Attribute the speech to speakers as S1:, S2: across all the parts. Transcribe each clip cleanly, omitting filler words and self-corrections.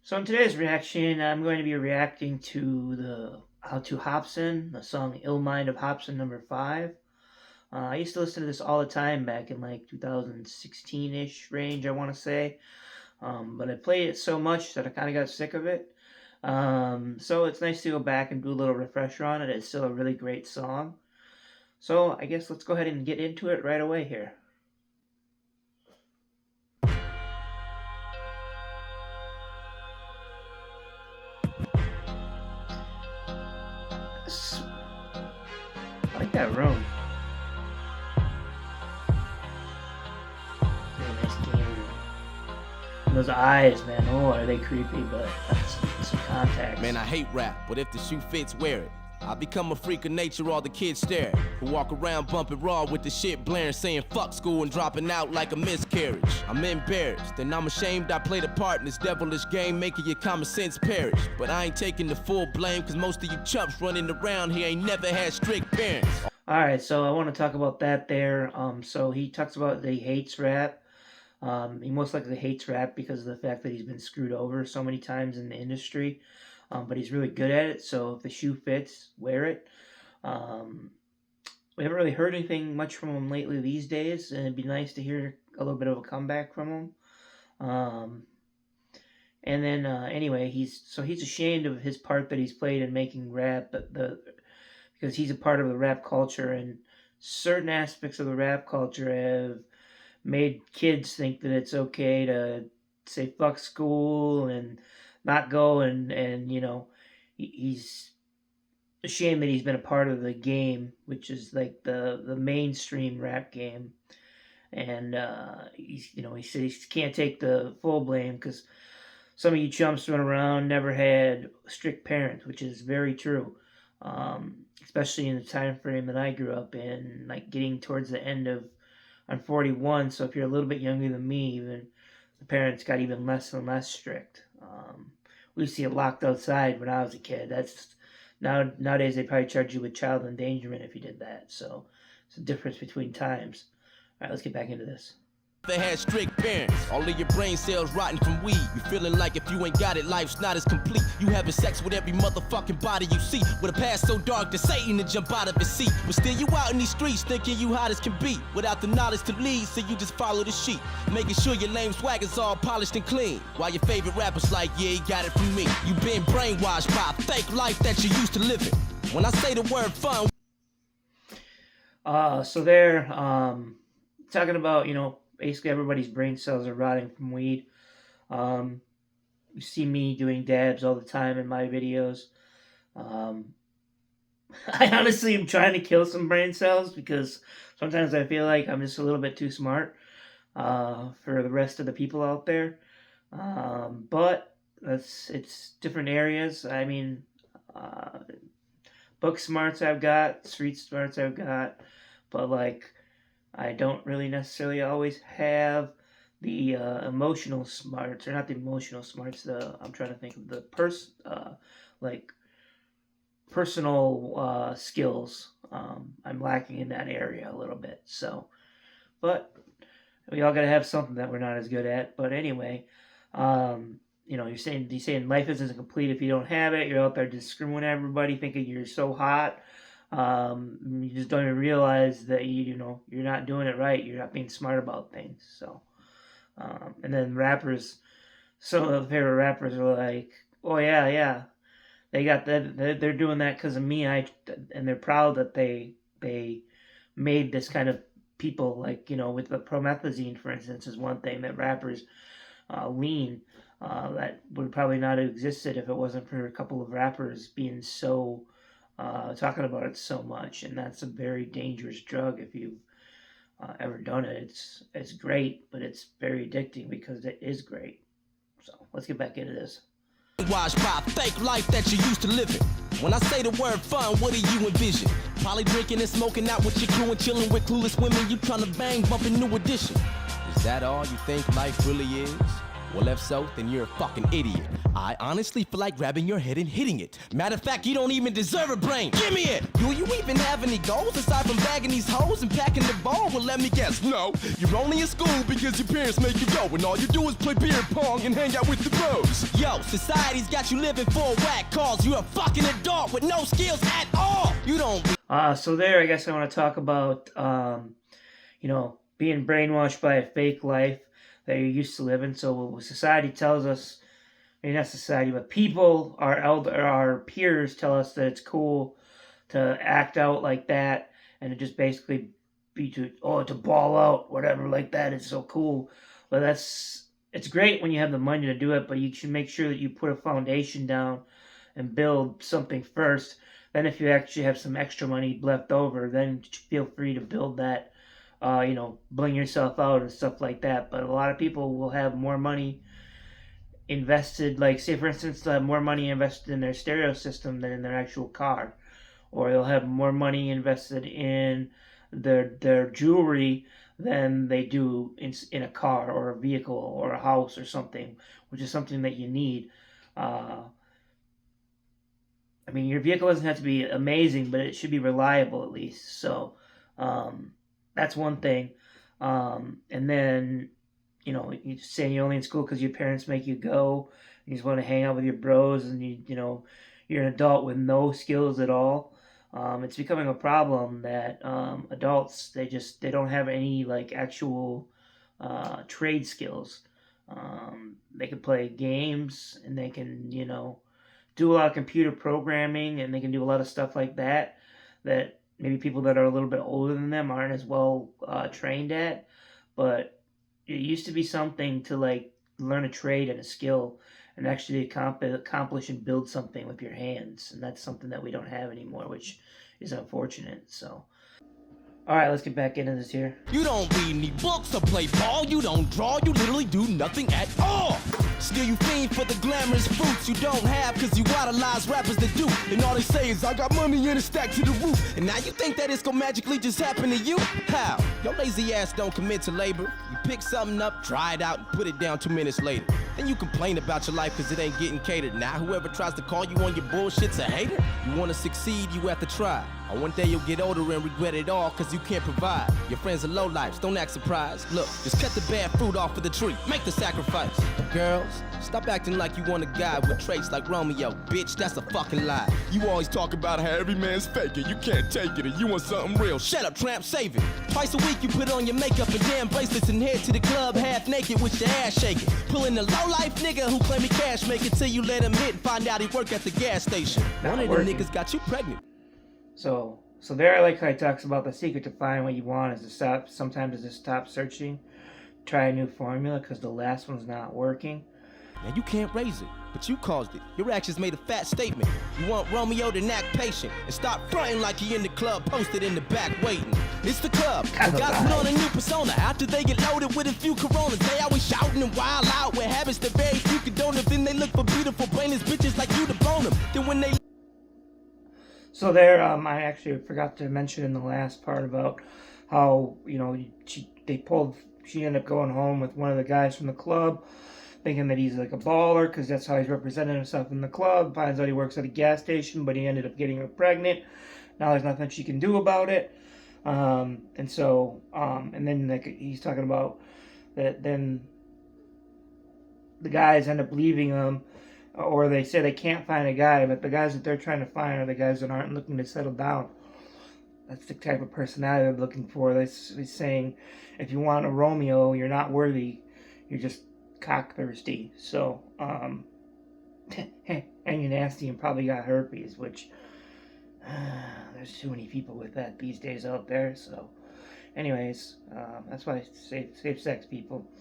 S1: So in today's reaction, I'm going to be reacting to the How to Hopsin, the song "Ill Mind of Hopsin" number 5. I used to listen to this all the time back in like 2016-ish range, I want to say. But I played it so much that I kind of got sick of it. So it's nice to go back and do a little refresher on it. It's still a really great song. So I guess let's go ahead and get into it right away here. I like that room. Very nice game room. And those eyes, man, oh, are they creepy, but some contacts.
S2: Man, I hate rap, but if the shoe fits, wear it. I become a freak of nature, all the kids stare at, who walk around bumping raw with the shit blaring, saying fuck school and dropping out like a miscarriage. I'm embarrassed, and I'm ashamed I played a part in this devilish game, making your common sense perish. But I ain't taking the full blame, cause most of you chumps running around here ain't never had strict parents.
S1: Alright, so I want to talk about that there. So he talks about that he hates rap. He most likely hates rap because of the fact that he's been screwed over so many times in the industry. But he's really good at it, so if the shoe fits, wear it. We haven't really heard anything much from him lately these days, and it'd be nice to hear a little bit of a comeback from him. And then anyway, he's ashamed of his part that he's played in making rap, because he's a part of the rap culture, and certain aspects of the rap culture have made kids think that it's okay to say fuck school and not go, and you know, he's ashamed that he's been a part of the game, which is like the mainstream rap game. And he says he can't take the full blame because some of you chumps run around never had strict parents, which is very true. Especially in the time frame that I grew up in, like getting towards the end of, I'm 41, so if you're a little bit younger than me, even the parents got even less and less strict. We used to get locked outside when I was a kid. That's nowadays they probably charge you with child endangerment if you did that. So it's a difference between times. All right, let's get back into this.
S2: They had strict parents, all of your brain cells rotting from weed. You feeling like if you ain't got it, life's not as complete. You having sex with every motherfucking body you see, with a past so dark that Satan to jump out of his seat. But still you out in these streets thinking you hot as can be, without the knowledge to lead, so you just follow the sheep, making sure your lame swag is all polished and clean, while your favorite rapper's like, yeah, he got it from me. You been brainwashed by a fake life that you used to live in. When I say the word fun,
S1: so they're talking about, basically everybody's brain cells are rotting from weed. You see me doing dabs all the time in my videos. I honestly am trying to kill some brain cells because sometimes I feel like I'm just a little bit too smart for the rest of the people out there. But it's different areas. I mean, book smarts I've got, street smarts I've got, but like, I don't really necessarily always have the emotional smarts, or not the emotional smarts. I'm trying to think of the personal skills. I'm lacking in that area a little bit. So, but we all gotta have something that we're not as good at. But anyway, you're saying life isn't complete if you don't have it. You're out there just screwing everybody, thinking you're so hot. You just don't even realize that you're not doing it right. You're not being smart about things. So, and then rappers, some of the favorite rappers are like, oh yeah, they got that. They're doing that because of me. And they're proud that they made this kind of people, like, with the promethazine, for instance, is one thing that rappers lean. That would probably not have existed if it wasn't for a couple of rappers being so talking about it so much. And that's a very dangerous drug if you've ever done it. It's great, but it's very addicting because it is great. So let's get back into this.
S2: washed by a fake life that you used to live in. When I say the word fun, what do you envision? Probably drinking and smoking out with your crew and chilling with clueless women you trying to bang, bumping New Edition. Is that all you think life really is? Well, if so, then you're a fucking idiot. I honestly feel like grabbing your head and hitting it. Matter of fact, you don't even deserve a brain. Give me it! Do you even have any goals aside from bagging these hoes and packing the ball? Well, let me guess, no. You're only in school because your parents make you go, and all you do is play beer pong and hang out with the bros. Yo, society's got you living for a whack cause you're a fucking adult with no skills at all. You don't.
S1: So there, I guess I want to talk about, being brainwashed by a fake life that you're used to living. So what society tells us, maybe not society, but people, our peers tell us that it's cool to act out like that and to just basically to ball out, whatever, like that is so cool. But it's great when you have the money to do it, but you should make sure that you put a foundation down and build something first. Then if you actually have some extra money left over, then feel free to build that, bling yourself out and stuff like that. But a lot of people will have more money invested, like say for instance, they'll have more money invested in their stereo system than in their actual car. Or they'll have more money invested in their jewelry than they do in a car or a vehicle or a house or something, which is something that you need. I mean, your vehicle doesn't have to be amazing, but it should be reliable at least. So that's one thing. And then, you say you're only in school because your parents make you go. You just want to hang out with your bros, and you're an adult with no skills at all. It's becoming a problem that adults they don't have any like actual trade skills. They can play games, and they can do a lot of computer programming, and they can do a lot of stuff like that maybe people that are a little bit older than them aren't as well trained at. But it used to be something to like learn a trade and a skill and actually accomplish and build something with your hands, and that's something that we don't have anymore, which is unfortunate. So all right, let's get back into this here.
S2: You don't read any books or play ball. You don't draw. You literally do nothing at all. Still you fiend for the glamorous fruits you don't have, cause you idolize rappers that do. And all they say is, I got money in a stack to the roof. And now you think that it's gonna magically just happen to you? How? Your lazy ass don't commit to labor. You pick something up, try it out, and put it down 2 minutes later. Then you complain about your life cause it ain't getting catered. Now whoever tries to call you on your bullshit's a hater. You wanna succeed, you have to try. And one day you'll get older and regret it all cause you can't provide. Your friends are lowlifes, don't act surprised. Look, just cut the bad fruit off of the tree, make the sacrifice. Girls, stop acting like you want a guy with traits like Romeo. Bitch, that's a fucking lie. You always talk about how every man's faking. You can't take it and you want something real. Shut up, tramp, save it. Twice a week you put on your makeup and damn bracelets and head to the club half naked with your ass shaking. Pulling the low-life nigga who claim he cash make it till you let him hit and find out he work at the gas station. One of the niggas got you pregnant.
S1: So there, I like how he talks about the secret to find what you want is to stop. Sometimes is to stop searching, try a new formula because the last one's not working.
S2: Now you can't raise it, but you caused it. Your actions made a fat statement. You want Romeo to act patient and stop fronting like he in the club, posted in the back waiting. It's the club. Got put on a new persona after they get loaded with a few Coronas. They always shouting and wild out with habits that very few condone. Then they look for beautiful brainless bitches like you to bone them. Then when they
S1: So there, I actually forgot to mention in the last part about how she ended up going home with one of the guys from the club, thinking that he's like a baller because that's how he's representing himself in the club. Finds out he works at a gas station, but he ended up getting her pregnant. Now there's nothing she can do about it. And then like he's talking about that. Then the guys end up leaving him. Or they say they can't find a guy, but the guys that they're trying to find are the guys that aren't looking to settle down. That's the type of personality they're looking for. They're saying, if you want a Romeo, you're not worthy. You're just cock-thirsty. So, and you're nasty and probably got herpes, which there's too many people with that these days out there. So, anyways, that's why I say safe sex, people.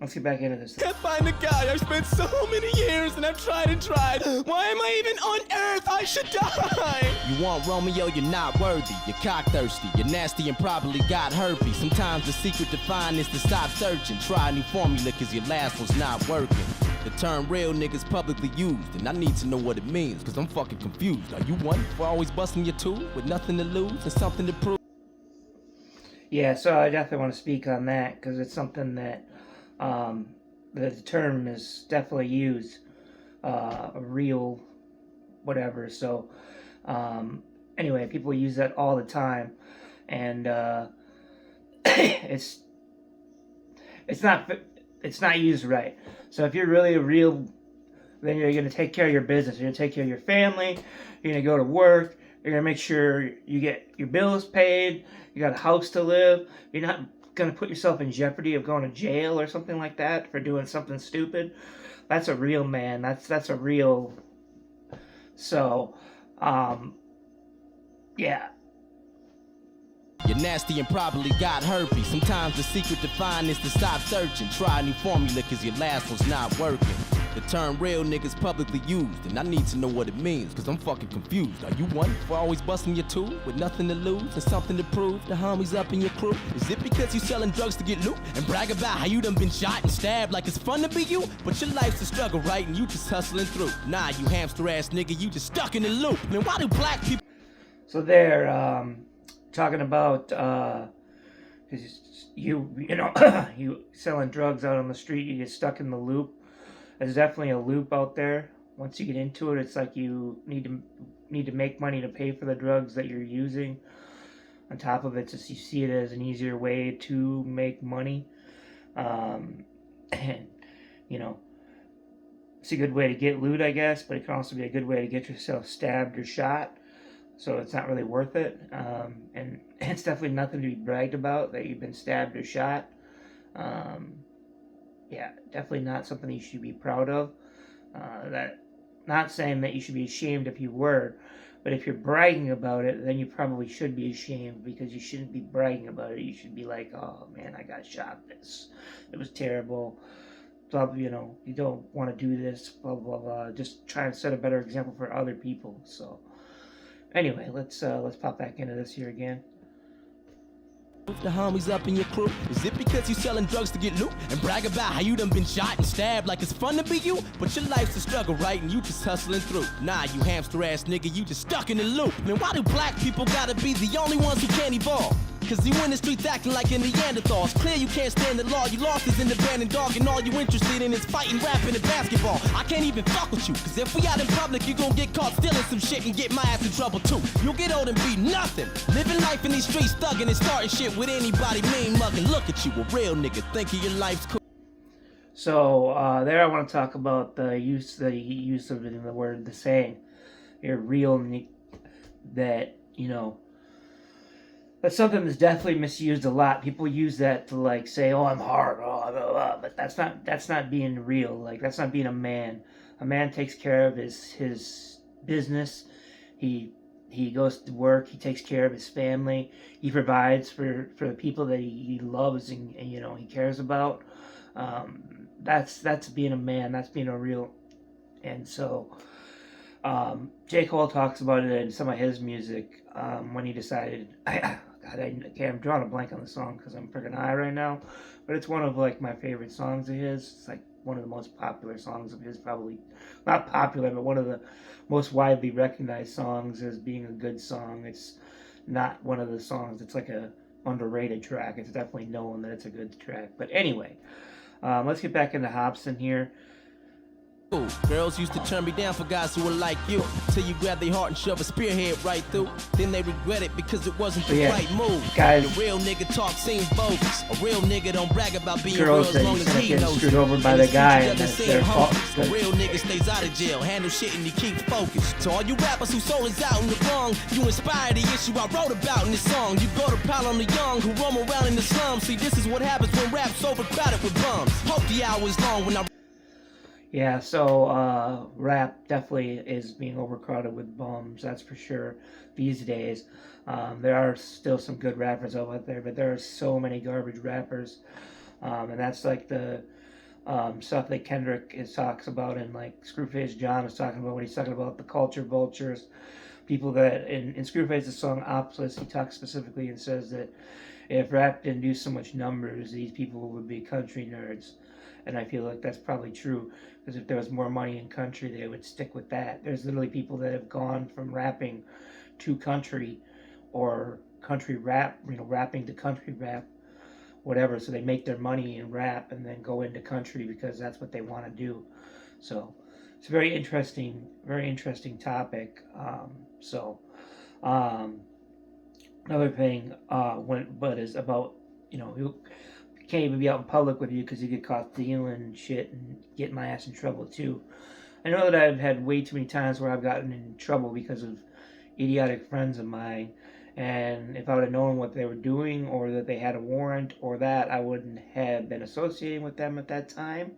S1: Let's get back into this.
S2: Can't find a guy. I've spent so many years and I've tried and tried. Why am I even on earth? I should die. You want Romeo, you're not worthy. You're cock-thirsty. You're nasty and probably got herpes. Sometimes the secret to find is to stop searching. Try a new formula cause your last one's not working. The term real niggas publicly used, and I need to know what it means cause I'm fucking confused. Are you one for always busting your tool with nothing to lose and something to prove?
S1: Yeah, so I definitely want to speak on that because it's something that the term is definitely used, a real whatever. So anyway, people use that all the time, and it's it's not it's not used right. So if you're really a real, then you're going to take care of your business. You're going to take care of your family. You're going to go to work. You're going to make sure you get your bills paid. You got a house to live. You're not going to put yourself in jeopardy of going to jail or something like that for doing something stupid. That's a real man. That's a real. So, yeah.
S2: You're nasty and probably got herpes. Sometimes the secret to find is to stop searching. Try a new formula cause your last one's not working. The term real niggas publicly used, and I need to know what it means, cause I'm fucking confused. Are you one for always busting your tool with nothing to lose and something to prove? The homies up in your crew? Is it because you selling drugs to get loot and brag about how you done been shot and stabbed like it's fun to be you? But your life's a struggle, right? And you just hustling through. Nah, you hamster ass nigga, you just stuck in the loop. Man, why do black people...
S1: So they're talking about because you know you selling drugs out on the street, you get stuck in the loop. There's definitely a loop out there. Once you get into it, it's like you need to make money to pay for the drugs that you're using. On top of it, just you see it as an easier way to make money, and you know it's a good way to get loot, I guess. But it can also be a good way to get yourself stabbed or shot. So it's not really worth it, and it's definitely nothing to be bragged about that you've been stabbed or shot. Yeah, definitely not something you should be proud of. That, not saying that you should be ashamed if you were, but if you're bragging about it, then you probably should be ashamed, because you shouldn't be bragging about it. You should be like, oh man, I got shot. It was terrible. Blah, you know, you don't want to do this. Blah blah blah. Just try and set a better example for other people. So anyway, let's pop back into this here again.
S2: The homies up in your crew? Is it because you selling drugs to get loot and brag about how you done been shot and stabbed like it's fun to be you? But your life's a struggle, right? And you just hustling through. Nah, you hamster ass nigga, you just stuck in the loop. Man, why do black people gotta be the only ones who can't evolve? Cause you in the streets acting like a Neanderthal. It's clear you can't stand the law. You lost is in the band and dog, and all you interested in is fighting, rapping, and basketball. I can't even fuck with you, cause if we out in public, you gon' get caught stealing some shit and get my ass in trouble too. You'll get old and be nothing. Living life in these streets, thugging and starting shit with anybody, mean mugging. Look at you, a real nigga, think of your life's cool.
S1: So there I want to talk about the use of it in the word, the saying, you're real, that, you know, that's something that's definitely misused a lot. People use that to like say, "Oh, I'm hard," oh, blah, blah. But that's not being real. Like, that's not being a man. A man takes care of his business. He goes to work. He takes care of his family. He provides for the people that he loves and you know he cares about. That's being a man. That's being a real. And so J. Cole talks about it in some of his music when he decided. I'm drawing a blank on the song because I'm freaking high right now, but it's one of like my favorite songs of his. It's like one of the most popular songs of his, probably not popular, but one of the most widely recognized songs as being a good song. It's not one of the songs. It's like a underrated track. It's definitely known that it's a good track. But anyway, let's get back into Hopsin here.
S2: Girls used to turn me down for guys who were like you, till you grab their heart and shove a spearhead right through. Then they regret it because it wasn't the right move.
S1: Guys,
S2: the real nigga talk seems bogus. A real nigga don't brag about being real
S1: girls
S2: as long as he knows.
S1: Screwed over by the guy, and that's their fault.
S2: A real nigga stays out of jail, handle shit and he keeps focused. To all you rappers whose soul is out in the wrong, you inspire the issue I wrote about in this song. You go to pile on the young who roam around in the slums. See, this is what happens when rap's overcrowded with bums. Hope the hour is long when I...
S1: Yeah, so rap definitely is being overcrowded with bums, that's for sure, these days. There are still some good rappers out there, but there are so many garbage rappers. And that's like the stuff that Kendrick talks about, and like Screwface John is talking about when he's talking about the culture vultures. People that, in Screwface's song Opulus, he talks specifically and says that if rap didn't do so much numbers, these people would be country nerds. And I feel like that's probably true, because if there was more money in country, they would stick with that. There's literally people that have gone from rapping to country, or country rap, you know, rapping to country rap, whatever. So they make their money in rap and then go into country because that's what they want to do. So it's a very interesting topic. Um, Another thing is about, you can't even be out in public with you because you get caught stealing shit and get my ass in trouble too. I know that I've had way too many times where I've gotten in trouble because of idiotic friends of mine, and if I would have known what they were doing or that they had a warrant or that, I wouldn't have been associating with them at that time.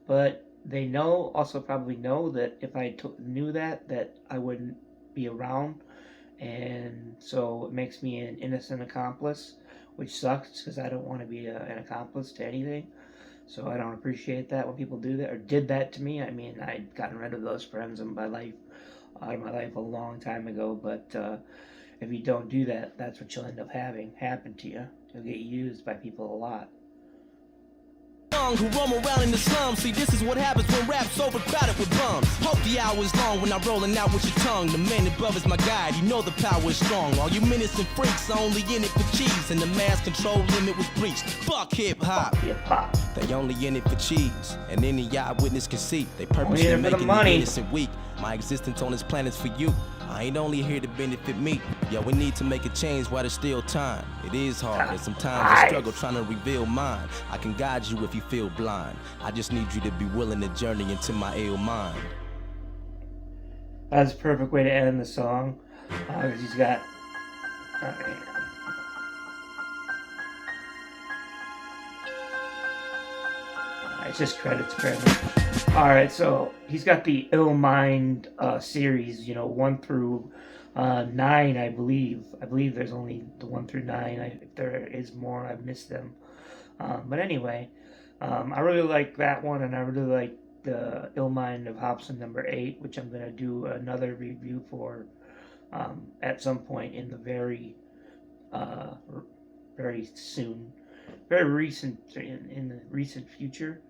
S1: But they also probably know that if I knew that I wouldn't be around, and so it makes me an innocent accomplice, which sucks because I don't want to be an accomplice to anything. So I don't appreciate that when people do that or did that to me. I mean, I'd gotten rid of those friends in my life, out of my life a long time ago. But if you don't do that, that's what you'll end up having happen to you. You'll get used by people a lot.
S2: Who roam around in the slums. See, this is what happens when rap's overcrowded with bums. Hope the hour's long when I'm rolling out with your tongue. The man above is my guide, you know the power is strong. All you menacing freaks are only in it for cheese, and the mass control limit was breached. Fuck hip-hop. They only in it for cheese, and any eyewitness can see. They purposely making the innocent weak. My existence on this planet's for you. I ain't only here to benefit me. Yo, we need to make a change while there's still time. It is hard, and sometimes I struggle trying to reveal mine. I can guide you if you feel blind. I just need you to be willing to journey into my ill mind.
S1: That's a perfect way to end the song. Because he's got... It's just credits. Alright, so he's got the Ill Mind series, 1 through 9, I believe. I believe there's only the 1 through 9. If there is more, I've missed them. But anyway, I really like that one, and I really like the Ill Mind of Hopsin number 8, which I'm going to do another review for at some point in the very soon, very recent, in the recent future.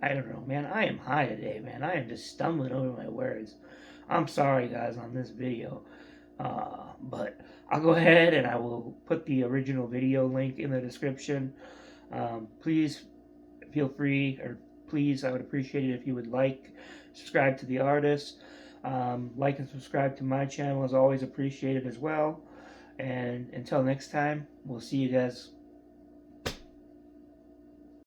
S1: I don't know, man. I am high today, man. I am just stumbling over my words. I'm sorry, guys, on this video. But I'll go ahead and I will put the original video link in the description. Please feel free, or please, I would appreciate it if you would subscribe to the artist. Like and subscribe to my channel is always appreciated as well. And until next time, we'll see you guys